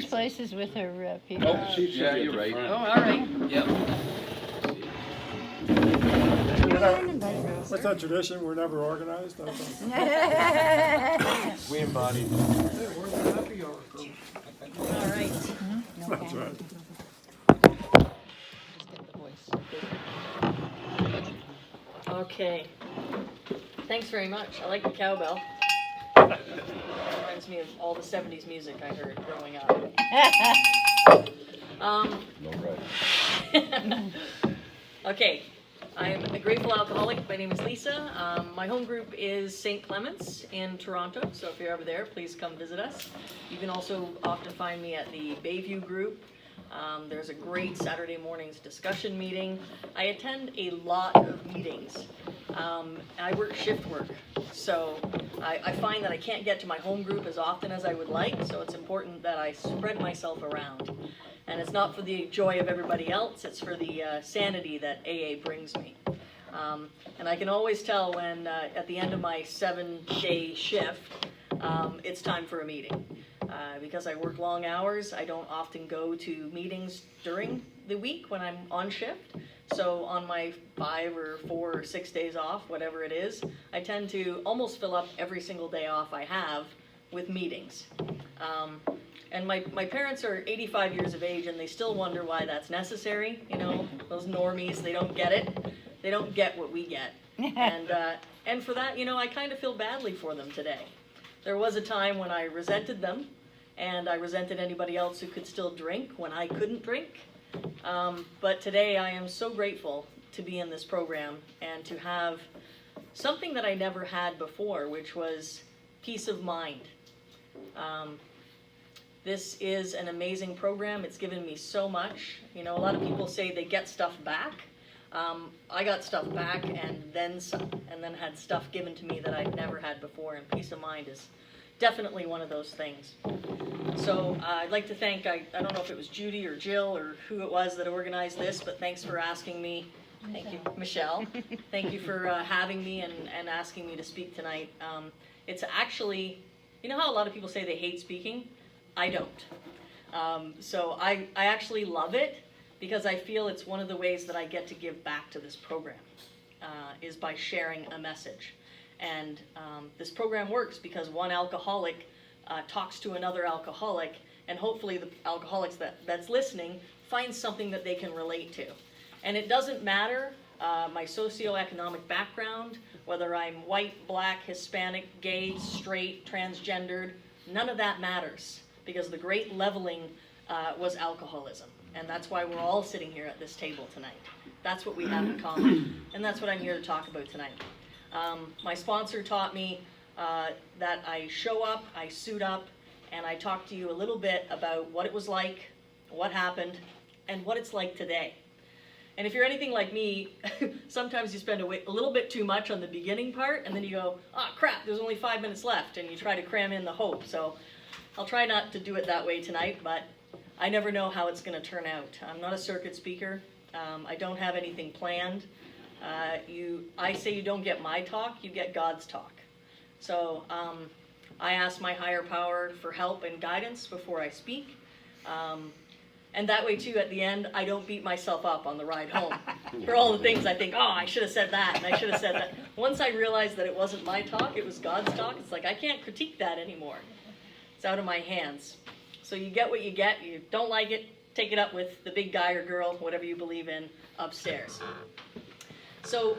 places with her people. Oh, yeah, you're right. Oh, all right. Yep. What's that tradition? We're never organized? We embody. All right. That's right. Just get the voice. Okay. Thanks very much. I like the cowbell. Reminds me of all the 70s music I heard growing up. Okay. I'm a grateful alcoholic. My name is Lisa. My home group is St. Clement's in Toronto, so if you're ever there, please come visit us. You can also often find me at the Bayview group. There's a great Saturday morning's discussion meeting. I attend a lot of meetings. I work shift work, so I find that I can't get to my home group as often as I would like, so it's important that I spread myself around. And it's not for the joy of everybody else, it's for the sanity that AA brings me. And I can always tell when, at the end of my 7-day shift, it's time for a meeting. Because I work long hours, I don't often go to meetings during the week when I'm on shift. So on my 5 or 4 or 6 days off, whatever it is, I tend to almost fill up every single day off I have with meetings. And my parents are 85 years of age and they still wonder why that's necessary. You know, those normies, they don't get it. They don't get what we get. And for that, you know, I kind of feel badly for them today. There was a time when I resented them and I resented anybody else who could still drink when I couldn't drink. But today I am so grateful to be in this program and to have something that I never had before, which was peace of mind. This is an amazing program. It's given me so much. You know, a lot of people say they get stuff back. I got stuff back and then some, and then had stuff given to me that I'd never had before, and peace of mind is definitely one of those things. So I'd like to thank, I don't know if it was Judy or Jill or who it was that organized this, but thanks for asking me. Thank you, Michelle. Thank you for having me and asking me to speak tonight. It's actually, you know how a lot of people say they hate speaking? I don't. So I actually love it because I feel it's one of the ways that I get to give back to this program, is by sharing a message. And this program works because one alcoholic talks to another alcoholic, and hopefully the alcoholics that's listening finds something that they can relate to. And it doesn't matter my socioeconomic background, whether I'm white, black, Hispanic, gay, straight, transgendered, none of that matters. Because the great leveling was alcoholism. And that's why we're all sitting here at this table tonight. That's what we have in common. And that's what I'm here to talk about tonight. My sponsor taught me that I show up, I suit up, and I talk to you a little bit about what it was like, what happened, and what it's like today. And if you're anything like me, sometimes you spend a little bit too much on the beginning part, and then you go, oh crap, there's only 5 minutes left, and you try to cram in the hope. So I'll try not to do it that way tonight, but I never know how it's going to turn out. I'm not a circuit speaker. I don't have anything planned. I say you don't get my talk, you get God's talk. So I ask my higher power for help and guidance before I speak. And that way, too, at the end, I don't beat myself up on the ride home for all the things I think, oh, I should have said that, and I should have said that. Once I realized that it wasn't my talk, it was God's talk, it's like I can't critique that anymore. It's out of my hands. So you get what you get. You don't like it, take it up with the big guy or girl, whatever you believe in, upstairs. So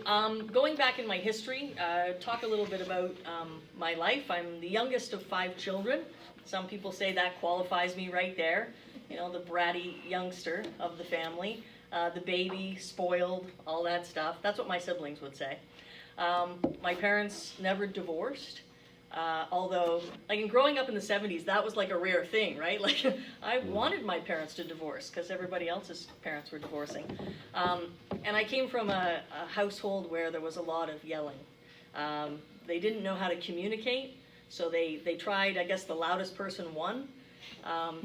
going back in my history, talk a little bit about my life. I'm the youngest of 5 children. Some people say that qualifies me right there. You know, the bratty youngster of the family, the baby, spoiled, all that stuff. That's what my siblings would say. My parents never divorced. Although, like in growing up in the 70s, that was like a rare thing, right? Like, I wanted my parents to divorce because everybody else's parents were divorcing. And I came from a household where there was a lot of yelling. They didn't know how to communicate, so they tried, I guess the loudest person won.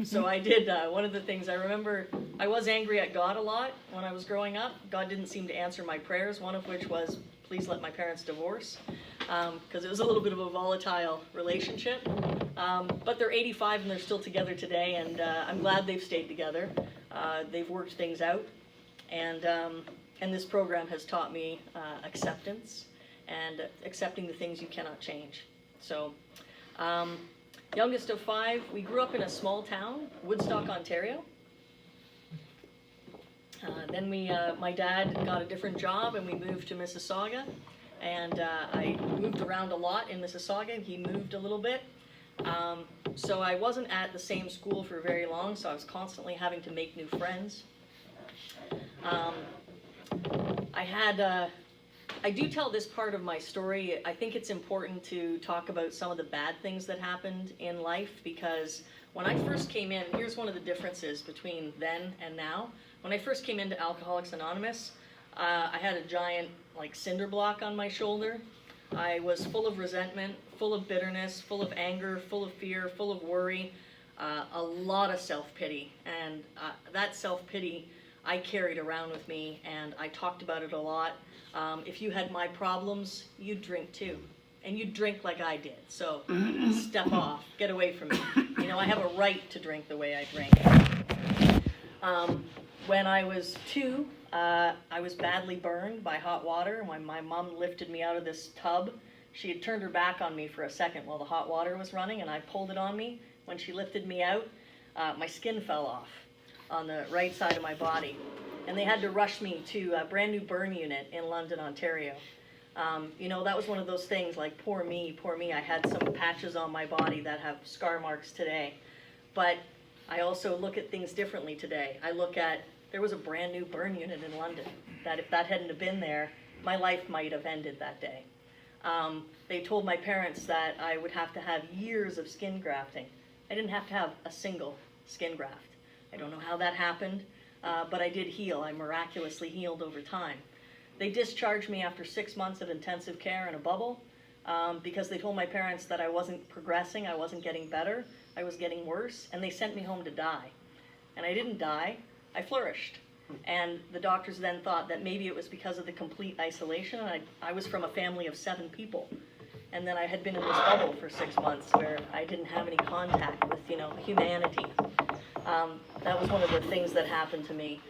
So I did, one of the things I remember, I was angry at God a lot when I was growing up. God didn't seem to answer my prayers, one of which was, please let my parents divorce, because it was a little bit of a volatile relationship. But they're 85 and they're still together today, and I'm glad they've stayed together. They've worked things out, and this program has taught me acceptance and accepting the things you cannot change. So, youngest of 5, we grew up in a small town, Woodstock, Ontario. Then my dad got a different job and we moved to Mississauga. And I moved around a lot in Mississauga. He moved a little bit. So I wasn't at the same school for very long, so I was constantly having to make new friends. I do tell this part of my story. I think it's important to talk about some of the bad things that happened in life, because when I first came in, here's one of the differences between then and now. When I first came into Alcoholics Anonymous, I had a giant cinder block on my shoulder. I was full of resentment, full of bitterness, full of anger, full of fear, full of worry, a lot of self-pity. And that self-pity I carried around with me, and I talked about it a lot. If you had my problems, you'd drink too. And you'd drink like I did. So step off, get away from me. You know, I have a right to drink the way I drink. When I was 2, I was badly burned by hot water. When my mom lifted me out of this tub, she had turned her back on me for a second while the hot water was running, and I pulled it on me. When she lifted me out, my skin fell off on the right side of my body. And they had to rush me to a brand new burn unit in London, Ontario. You know, that was one of those things like, poor me, poor me. I had some patches on my body that have scar marks today. But I also look at things differently today. I look at, there was a brand new burn unit in London, that if that hadn't have been there, my life might have ended that day. They told my parents that I would have to have years of skin grafting. I didn't have to have a single skin graft. I don't know how that happened, but I did heal. I miraculously healed over time. They discharged me after 6 months of intensive care in a bubble because they told my parents that I wasn't progressing, I wasn't getting better, I was getting worse, and they sent me home to die. And I didn't die, I flourished. And the doctors then thought that maybe it was because of the complete isolation. And I was from a family of 7 people. And then I had been in this bubble for 6 months where I didn't have any contact with, humanity. That was one of the things that happened to me.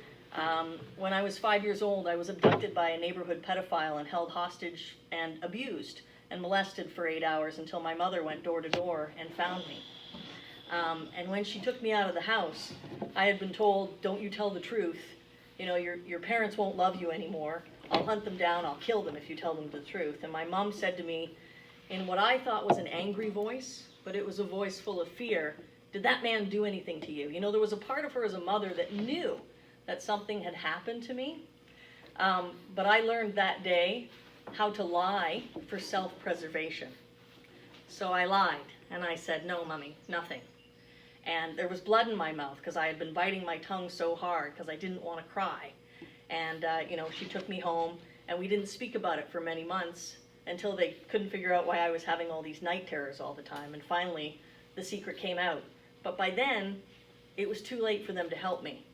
When I was 5 years old, I was abducted by a neighborhood pedophile and held hostage and abused and molested for 8 hours until my mother went door to door and found me. And when she took me out of the house, I had been told, don't you tell the truth. Your parents won't love you anymore. I'll hunt them down, I'll kill them if you tell them the truth. And my mom said to me, in what I thought was an angry voice, but it was a voice full of fear, did that man do anything to you? There was a part of her as a mother that knew that something had happened to me. But I learned that day how to lie for self-preservation. So I lied, and I said, no, Mommy, nothing. And there was blood in my mouth because I had been biting my tongue so hard because I didn't want to cry. And, she took me home, and we didn't speak about it for many months until they couldn't figure out why I was having all these night terrors all the time. And finally, the secret came out. But by then, it was too late for them to help me.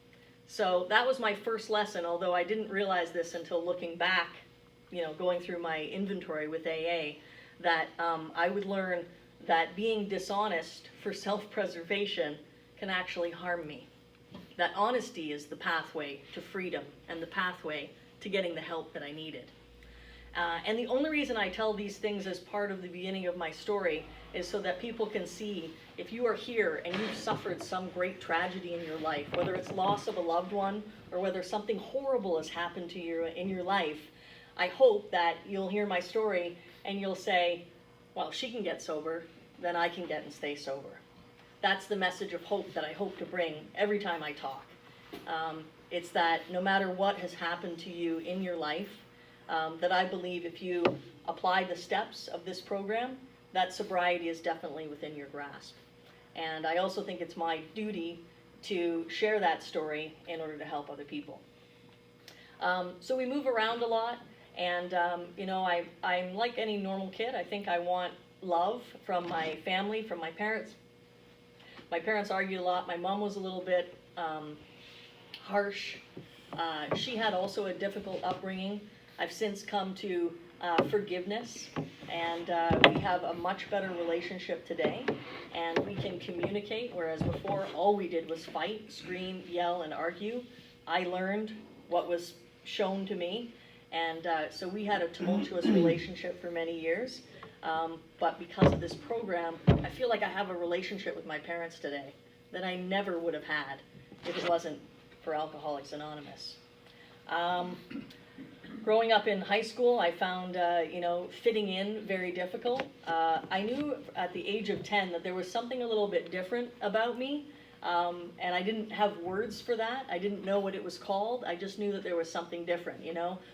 So that was my first lesson, although I didn't realize this until looking back, going through my inventory with AA, that I would learn that being dishonest for self-preservation can actually harm me. That honesty is the pathway to freedom and the pathway to getting the help that I needed. And the only reason I tell these things as part of the beginning of my story is so that people can see if you are here and you've suffered some great tragedy in your life, whether it's loss of a loved one or whether something horrible has happened to you in your life, I hope that you'll hear my story and you'll say, well, she can get sober, then I can get and stay sober. That's the message of hope that I hope to bring every time I talk. It's that no matter what has happened to you in your life, that I believe if you apply the steps of this program, that sobriety is definitely within your grasp. And I also think it's my duty to share that story in order to help other people. So we move around a lot, and I'm like any normal kid. I think I want love from my family, from my parents. My parents argued a lot. My mom was a little bit harsh. She had also a difficult upbringing. I've since come to forgiveness, and we have a much better relationship today, and we can communicate, whereas before all we did was fight, scream, yell, and argue. I learned what was shown to me, and so we had a tumultuous relationship for many years, but because of this program, I feel like I have a relationship with my parents today that I never would have had if it wasn't for Alcoholics Anonymous. Growing up in high school, I found, fitting in very difficult. I knew at the age of 10 that there was something a little bit different about me, and I didn't have words for that. I didn't know what it was called. I just knew that there was something different,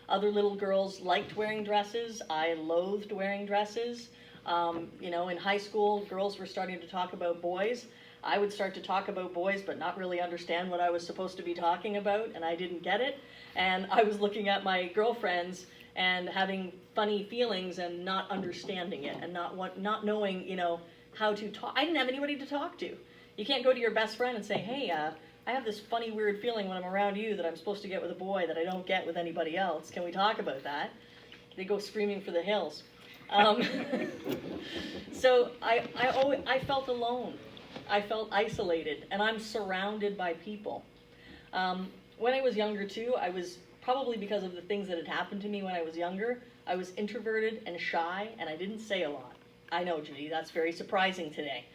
Other little girls liked wearing dresses. I loathed wearing dresses. In high school, girls were starting to talk about boys. I would start to talk about boys but not really understand what I was supposed to be talking about, and I didn't get it. And I was looking at my girlfriends and having funny feelings and not understanding it and not knowing, how to talk. I didn't have anybody to talk to. You can't go to your best friend and say, hey, I have this funny, weird feeling when I'm around you that I'm supposed to get with a boy that I don't get with anybody else. Can we talk about that? They go screaming for the hills. So I felt alone. I felt isolated, and I'm surrounded by people. When I was younger too, I was, probably because of the things that had happened to me when I was younger, I was introverted and shy, and I didn't say a lot. I know, Judy, that's very surprising today.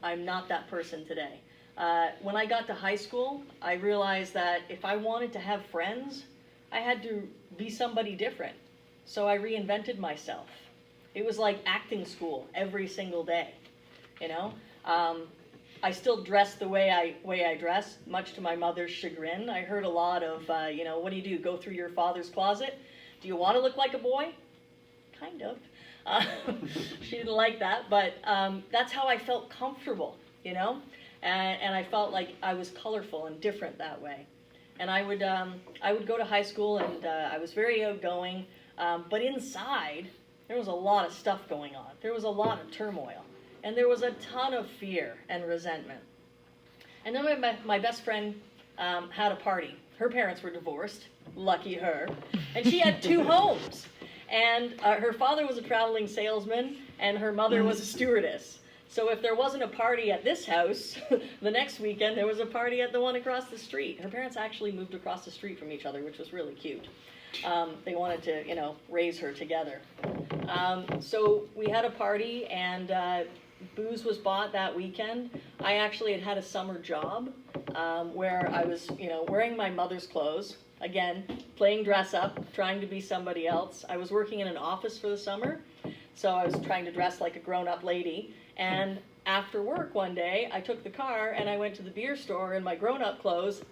I'm not that person today. When I got to high school, I realized that if I wanted to have friends, I had to be somebody different. So I reinvented myself. It was like acting school every single day, I still dress the way I dress, much to my mother's chagrin. I heard a lot of, what do? Go through your father's closet? Do you want to look like a boy? Kind of. She didn't like that, but that's how I felt comfortable, and I felt like I was colorful and different that way. And I would go to high school, and I was very outgoing, but inside, there was a lot of stuff going on. There was a lot of turmoil. And there was a ton of fear and resentment. And then my best friend had a party. Her parents were divorced, lucky her, and she had 2 homes. And her father was a traveling salesman, and her mother was a stewardess. So if there wasn't a party at this house, the next weekend there was a party at the one across the street. Her parents actually moved across the street from each other, which was really cute. They wanted to, raise her together. So we had a party, and booze was bought that weekend. I actually had a summer job where I was, wearing my mother's clothes, again, playing dress up, trying to be somebody else. I was working in an office for the summer, so I was trying to dress like a grown-up lady. And after work one day, I took the car and I went to the beer store in my grown-up clothes,